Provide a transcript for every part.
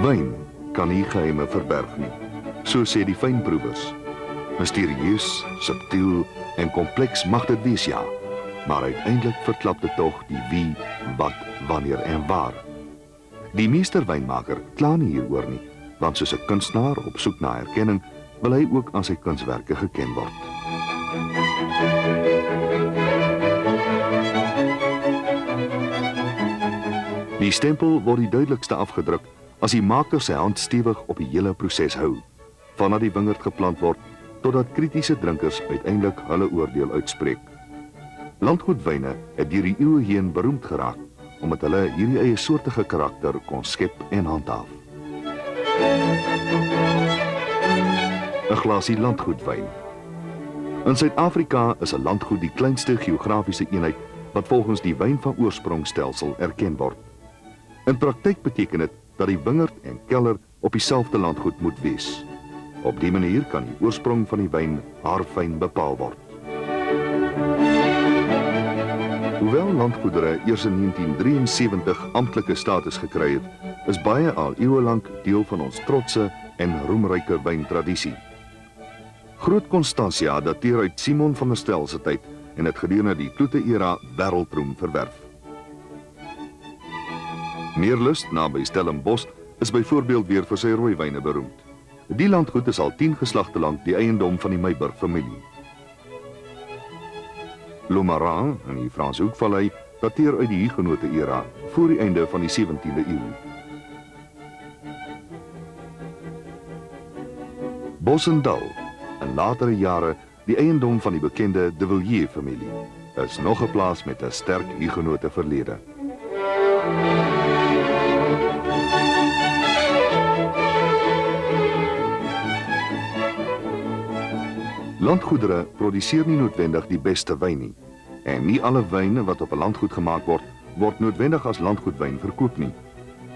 Wyn kan nie geheime verberg nie, so sê die fynproevers. Mysterieus, subtiel en kompleks mag dit wees, ja, maar uiteindelik verklap dit tog die wie, wat, wanneer en waar. Die meesterwynmaker kla nie hieroor nie, want soos 'n kunstenaar op soek na erkenning, wil hy ook aan sy kunswerke geken word. Die stempel word die duidelikste afgedruk as die maker sy hand stewig op die hele proses hou, vanaf die wingerd geplant word totdat kritiese drinkers uiteindelik hulle oordeel uitspreek. Landgoedwyne het deur die eeue heen beroemd geraak omdat hulle hierdie eie soortige karakter kon skep en handhaaf. 'n Glasie landgoedwyn. In Suid-Afrika is 'n landgoed die kleinste geografiese eenheid wat volgens die wyn van oorsprongstelsel erken word. In praktyk beteken dit dat die wingerd en kelder op dieselfde landgoed moet wees. Op die manier kan die oorsprong van die wyn haarfyn bepaal word. Hoewel landgoedere eers in 1973 amptelike status gekry het, is baie al eeuwelang deel van ons trotse en roemryke wyntradisie. Groot Constantia dateer uit Simon van der Stel se tyd en het gedurende die Kloete-era wêreldroem verwerf. Meerlust naby Stellenbosch is byvoorbeeld weer vir sy rooiwyne beroemd. Die landgoed is al 10 geslagte lank die eiendom van die Meyburg familie. Lomarin in die Franse Hoekvallei dateer uit die Hugenote-era voor die einde van die 17de eeu. Bossendal, in latere jare die eiendom van die bekende De Villiers familie, is nog 'n plaas met 'n sterk Hugenote verlede. Landgoedere produseer nie noodwendig die beste wyn nie, en nie alle wyne wat op 'n landgoed gemaak word, word noodwendig as landgoedwyn verkoop nie.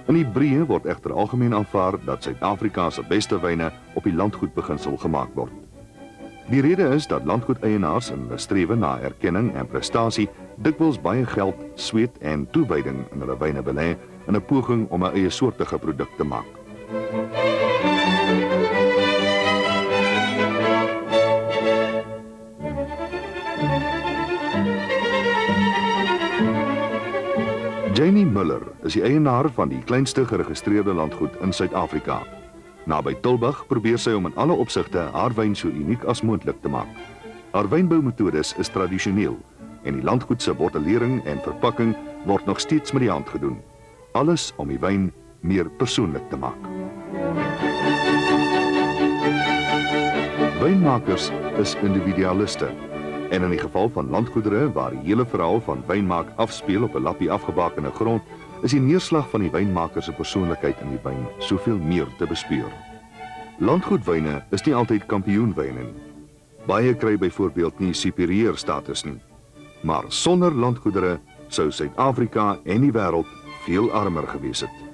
In Hebreë word egter algemeen aanvaar dat Suid-Afrika se beste wyne op die landgoedbeginsel gemaak word. Die rede is dat landgoedeienaars in hulle strewe na erkenning en prestasie dikwels baie geld, sweet en toewyding in hulle wyne belê in 'n poging om 'n eie soortige produk te maak. Jamie Muller is die eienaar van die kleinste geregistreerde landgoed in Suid-Afrika. Naby Tulbagh probeer sy om in alle opsigte haar wyn so uniek as moontlik te maak. Haar wynboumetodes is tradisioneel en die landgoed se bottelering en verpakking word nog steeds met die hand gedoen. Alles om die wyn meer persoonlik te maak. Wynmakers is individualiste. En in die geval van landgoedere waar die hele verhaal van wynmaak afspeel op 'n lappie afgebakende grond, is die neerslag van die wynmaker se persoonlikheid in die wyn soveel meer te bespeur. Landgoedwyne is nie altyd kampioenwyne nie. Baie kry byvoorbeeld nie superieur status nie. Maar sonder landgoedere sou Suid-Afrika en die wêreld veel armer gewees het.